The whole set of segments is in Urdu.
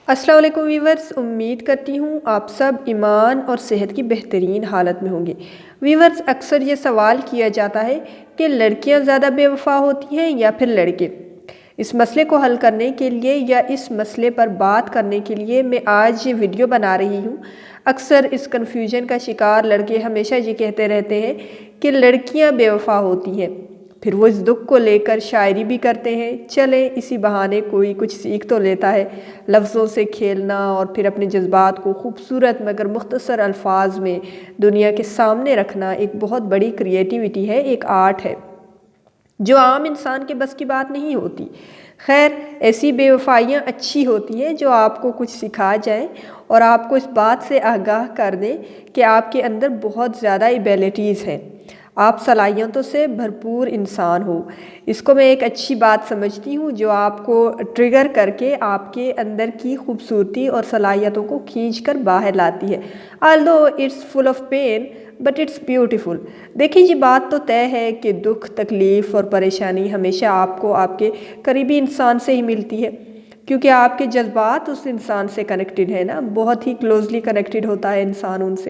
السلام علیکم ویورز، امید کرتی ہوں آپ سب ایمان اور صحت کی بہترین حالت میں ہوں گے۔ ویورز، اکثر یہ سوال کیا جاتا ہے کہ لڑکیاں زیادہ بے وفا ہوتی ہیں یا پھر لڑکے۔ اس مسئلے کو حل کرنے کے لیے یا اس مسئلے پر بات کرنے کے لیے میں آج یہ ویڈیو بنا رہی ہوں۔ اکثر اس کنفیوژن کا شکار لڑکے ہمیشہ یہ کہتے رہتے ہیں کہ لڑکیاں بے وفا ہوتی ہیں، پھر وہ اس دکھ کو لے کر شاعری بھی کرتے ہیں۔ چلیں اسی بہانے کوئی کچھ سیکھ تو لیتا ہے۔ لفظوں سے کھیلنا اور پھر اپنے جذبات کو خوبصورت مگر مختصر الفاظ میں دنیا کے سامنے رکھنا ایک بہت بڑی کریٹیوٹی ہے، ایک آرٹ ہے جو عام انسان کے بس کی بات نہیں ہوتی۔ خیر، ایسی بے وفائیاں اچھی ہوتی ہیں جو آپ کو کچھ سکھا جائیں اور آپ کو اس بات سے آگاہ کر دیں کہ آپ کے اندر بہت زیادہ ایبیلٹیز ہیں، آپ صلاحیتوں سے بھرپور انسان ہو۔ اس کو میں ایک اچھی بات سمجھتی ہوں جو آپ کو ٹریگر کر کے آپ کے اندر کی خوبصورتی اور صلاحیتوں کو کھینچ کر باہر لاتی ہے۔ although it's full of pain but it's beautiful۔ دیکھیں، یہ بات تو طے ہے کہ دکھ، تکلیف اور پریشانی ہمیشہ آپ کو آپ کے قریبی انسان سے ہی ملتی ہے، کیونکہ آپ کے جذبات اس انسان سے کنیکٹڈ ہیں نا، بہت ہی کلوزلی کنیکٹڈ ہوتا ہے انسان ان سے۔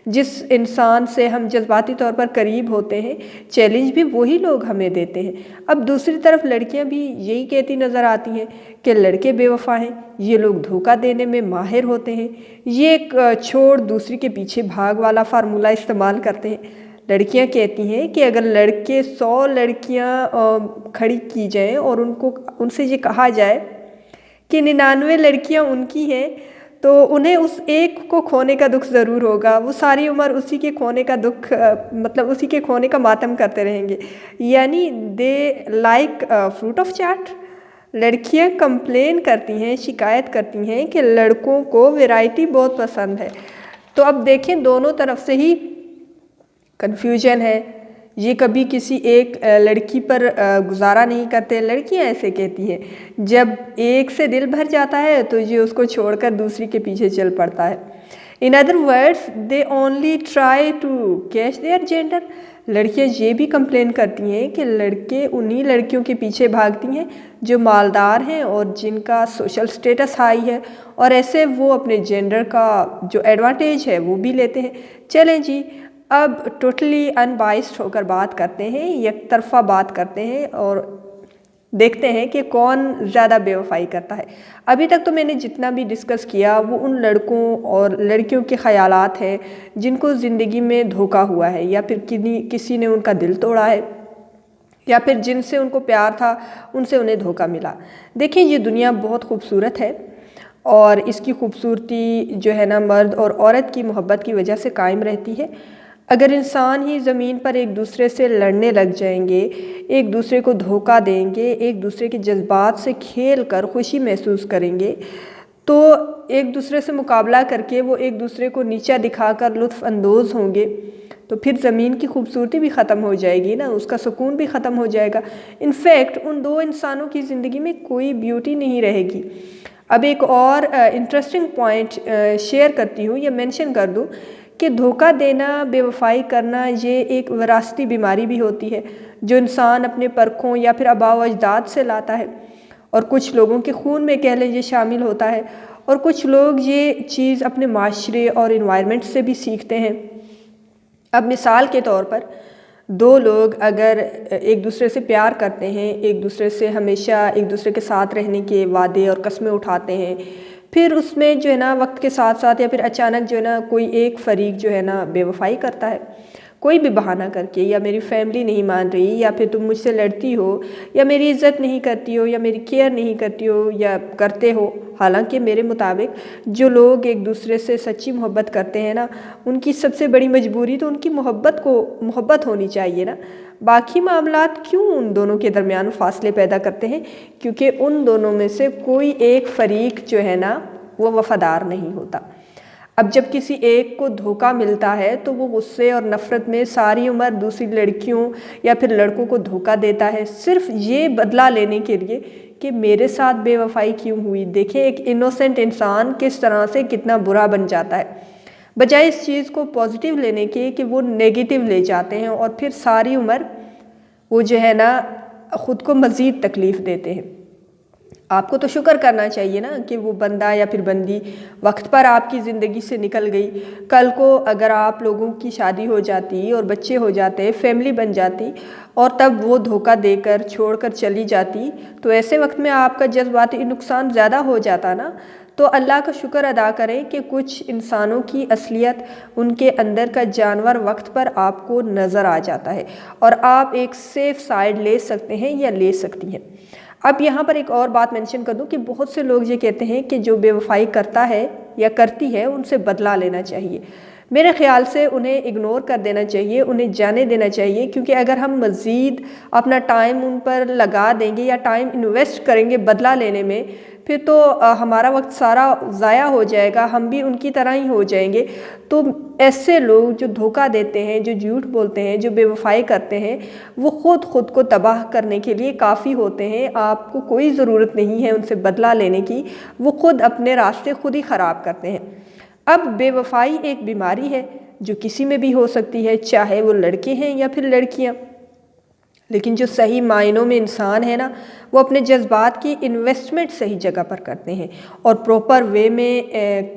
جس انسان سے ہم جذباتی طور پر قریب ہوتے ہیں، چیلنج بھی وہی لوگ ہمیں دیتے ہیں۔ اب دوسری طرف لڑکیاں بھی یہی کہتی نظر آتی ہیں کہ لڑکے بے وفا ہیں، یہ لوگ دھوکہ دینے میں ماہر ہوتے ہیں، یہ ایک چھوڑ دوسری کے پیچھے بھاگ والا فارمولہ استعمال کرتے ہیں۔ لڑکیاں کہتی ہیں کہ اگر لڑکے 100 لڑکیاں کھڑی کی جائیں اور ان سے یہ کہا جائے کہ 99 لڑکیاں ان کی ہیں، تو انہیں اس ایک کو کھونے کا دکھ ضرور ہوگا۔ وہ ساری عمر اسی کے کھونے کا دکھ اسی کے کھونے کا ماتم کرتے رہیں گے، یعنی دے لائک فروٹ آف چاٹ۔ لڑکیاں کمپلین کرتی ہیں، شکایت کرتی ہیں کہ لڑکوں کو ویرائٹی بہت پسند ہے۔ تو اب دیکھیں، دونوں طرف سے ہی کنفیوژن ہے۔ یہ کبھی کسی ایک لڑکی پر گزارا نہیں کرتے۔ لڑکیاں ایسے کہتی ہیں، جب ایک سے دل بھر جاتا ہے تو یہ اس کو چھوڑ کر دوسری کے پیچھے چل پڑتا ہے۔ In other words, they only try to catch their gender۔ لڑکیاں یہ بھی کمپلین کرتی ہیں کہ لڑکے انہی لڑکیوں کے پیچھے بھاگتی ہیں جو مالدار ہیں اور جن کا سوشل سٹیٹس ہائی ہے، اور ایسے وہ اپنے جینڈر کا جو ایڈوانٹیج ہے وہ بھی لیتے ہیں۔ چلیں جی، اب ٹوٹلی ان بائسڈ ہو کر بات کرتے ہیں، یک طرفہ بات کرتے ہیں اور دیکھتے ہیں کہ کون زیادہ بے وفائی کرتا ہے۔ ابھی تک تو میں نے جتنا بھی ڈسکس کیا وہ ان لڑکوں اور لڑکیوں کے خیالات ہیں جن کو زندگی میں دھوکا ہوا ہے، یا پھر کسی نے ان کا دل توڑا ہے، یا پھر جن سے ان کو پیار تھا ان سے انہیں دھوکا ملا۔ دیکھیں، یہ دنیا بہت خوبصورت ہے اور اس کی خوبصورتی جو ہے نا مرد اور عورت کی محبت کی وجہ سے قائم رہتی ہے۔ اگر انسان ہی زمین پر ایک دوسرے سے لڑنے لگ جائیں گے، ایک دوسرے کو دھوکا دیں گے، ایک دوسرے کے جذبات سے کھیل کر خوشی محسوس کریں گے، تو ایک دوسرے سے مقابلہ کر کے وہ ایک دوسرے کو نیچا دکھا کر لطف اندوز ہوں گے، تو پھر زمین کی خوبصورتی بھی ختم ہو جائے گی نا، اس کا سکون بھی ختم ہو جائے گا۔ انفیکٹ ان دو انسانوں کی زندگی میں کوئی بیوٹی نہیں رہے گی۔ اب ایک اور انٹرسٹنگ پوائنٹ شیئر کرتی ہوں یا مینشن کر دوں کہ دھوکہ دینا، بے وفائی کرنا، یہ ایک وراثتی بیماری بھی ہوتی ہے جو انسان اپنے پرکھوں یا پھر آباء و اجداد سے لاتا ہے، اور کچھ لوگوں کے خون میں کہہ لیں یہ شامل ہوتا ہے، اور کچھ لوگ یہ چیز اپنے معاشرے اور انوائرمنٹ سے بھی سیکھتے ہیں۔ اب مثال کے طور پر، دو لوگ اگر ایک دوسرے سے پیار کرتے ہیں، ایک دوسرے سے ہمیشہ ایک دوسرے کے ساتھ رہنے کے وعدے اور قسمیں اٹھاتے ہیں، پھر اس میں جو ہے نا وقت کے ساتھ ساتھ یا پھر اچانک جو ہے نا کوئی ایک فریق جو ہے نا بے وفائی کرتا ہے، کوئی بھی بہانہ کر کے، یا میری فیملی نہیں مان رہی، یا پھر تم مجھ سے لڑتی ہو، یا میری عزت نہیں کرتی ہو، یا میری کیئر نہیں کرتی ہو یا کرتے ہو۔ حالانکہ میرے مطابق جو لوگ ایک دوسرے سے سچی محبت کرتے ہیں نا، ان کی سب سے بڑی مجبوری تو ان کی محبت ہونی چاہیے نا۔ باقی معاملات کیوں ان دونوں کے درمیان فاصلے پیدا کرتے ہیں؟ کیونکہ ان دونوں میں سے کوئی ایک فریق جو ہے نا وہ وفادار نہیں ہوتا۔ اب جب کسی ایک کو دھوکہ ملتا ہے تو وہ غصے اور نفرت میں ساری عمر دوسری لڑکیوں یا پھر لڑکوں کو دھوکہ دیتا ہے، صرف یہ بدلہ لینے کے لیے کہ میرے ساتھ بے وفائی کیوں ہوئی۔ دیکھیں، ایک انوسنٹ انسان کس طرح سے کتنا برا بن جاتا ہے، بجائے اس چیز کو پازیٹیو لینے کے کہ وہ نیگیٹیو لے جاتے ہیں، اور پھر ساری عمر وہ جو ہے نا خود کو مزید تکلیف دیتے ہیں۔ آپ کو تو شکر کرنا چاہیے نا کہ وہ بندہ یا پھر بندی وقت پر آپ کی زندگی سے نکل گئی۔ کل کو اگر آپ لوگوں کی شادی ہو جاتی اور بچے ہو جاتے، فیملی بن جاتی، اور تب وہ دھوکہ دے کر چھوڑ کر چلی جاتی، تو ایسے وقت میں آپ کا جذباتی نقصان زیادہ ہو جاتا نا۔ تو اللہ کا شکر ادا کریں کہ کچھ انسانوں کی اصلیت، ان کے اندر کا جانور وقت پر آپ کو نظر آ جاتا ہے، اور آپ ایک سیف سائیڈ لے سکتے ہیں یا لے سکتی ہیں۔ اب یہاں پر ایک اور بات مینشن کر دوں کہ بہت سے لوگ یہ کہتے ہیں کہ جو بے وفائی کرتا ہے یا کرتی ہے ان سے بدلہ لینا چاہیے۔ میرے خیال سے انہیں اگنور کر دینا چاہیے، انہیں جانے دینا چاہیے، کیونکہ اگر ہم مزید اپنا ٹائم ان پر لگا دیں گے یا ٹائم انویسٹ کریں گے بدلہ لینے میں، پھر تو ہمارا وقت سارا ضائع ہو جائے گا، ہم بھی ان کی طرح ہی ہو جائیں گے۔ تو ایسے لوگ جو دھوکہ دیتے ہیں، جو جھوٹ بولتے ہیں، جو بے وفائی کرتے ہیں، وہ خود کو تباہ کرنے کے لیے کافی ہوتے ہیں۔ آپ کو کوئی ضرورت نہیں ہے ان سے بدلہ لینے کی، وہ خود اپنے راستے خود ہی خراب کرتے ہیں۔ اب بے وفائی ایک بیماری ہے جو کسی میں بھی ہو سکتی ہے، چاہے وہ لڑکے ہیں یا پھر لڑکیاں۔ لیکن جو صحیح معنوں میں انسان ہے نا، وہ اپنے جذبات کی انویسٹمنٹ صحیح جگہ پر کرتے ہیں اور پروپر وے میں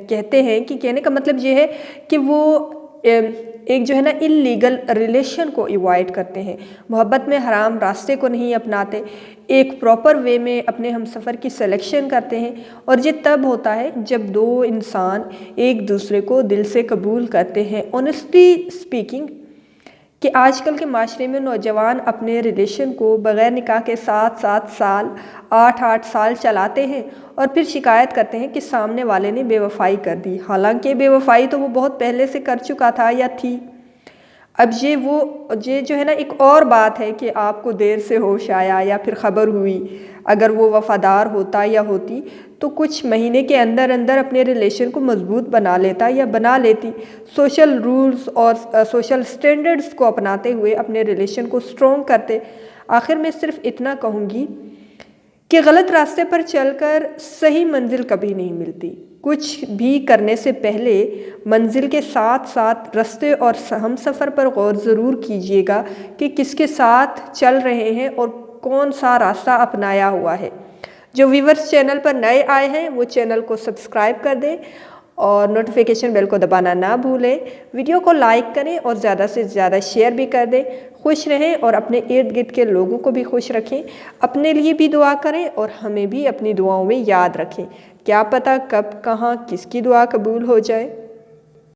کہتے ہیں کہ کہنے کا مطلب یہ ہے کہ وہ ایک جو ہے نا انلیگل ریلیشن کو ایوائڈ کرتے ہیں، محبت میں حرام راستے کو نہیں اپناتے، ایک پراپر وے میں اپنے ہم سفر کی سلیکشن کرتے ہیں۔ اور یہ تب ہوتا ہے جب دو انسان ایک دوسرے کو دل سے قبول کرتے ہیں۔ آنیسٹلی اسپیکنگ کہ آج کل کے معاشرے میں نوجوان اپنے ریلیشن کو بغیر نکاح کے 7 سال 8 سال چلاتے ہیں اور پھر شکایت کرتے ہیں کہ سامنے والے نے بے وفائی کر دی، حالانکہ بے وفائی تو وہ بہت پہلے سے کر چکا تھا یا تھی۔ اب یہ جو ہے نا ایک اور بات ہے کہ آپ کو دیر سے ہوش آیا یا پھر خبر ہوئی، اگر وہ وفادار ہوتا یا ہوتی تو کچھ مہینے کے اندر اپنے ریلیشن کو مضبوط بنا لیتا یا بنا لیتی، سوشل رولز اور سوشل سٹینڈرڈز کو اپناتے ہوئے اپنے ریلیشن کو سٹرونگ کرتے۔ آخر میں صرف اتنا کہوں گی کہ غلط راستے پر چل کر صحیح منزل کبھی نہیں ملتی۔ کچھ بھی کرنے سے پہلے منزل کے ساتھ راستے اور ہم سفر پر غور ضرور کیجیے گا کہ کس کے ساتھ چل رہے ہیں اور کون سا راستہ اپنایا ہوا ہے۔ جو ویورز چینل پر نئے آئے ہیں وہ چینل کو سبسکرائب کر دیں اور نوٹیفیکیشن بیل کو دبانا نہ بھولیں۔ ویڈیو کو لائک کریں اور زیادہ سے زیادہ شیئر بھی کر دیں۔ خوش رہیں اور اپنے ارد گرد کے لوگوں کو بھی خوش رکھیں۔ اپنے لیے بھی دعا کریں اور ہمیں بھی اپنی دعاؤں میں یاد رکھیں۔ کیا پتہ کب کہاں کس کی دعا قبول ہو جائے۔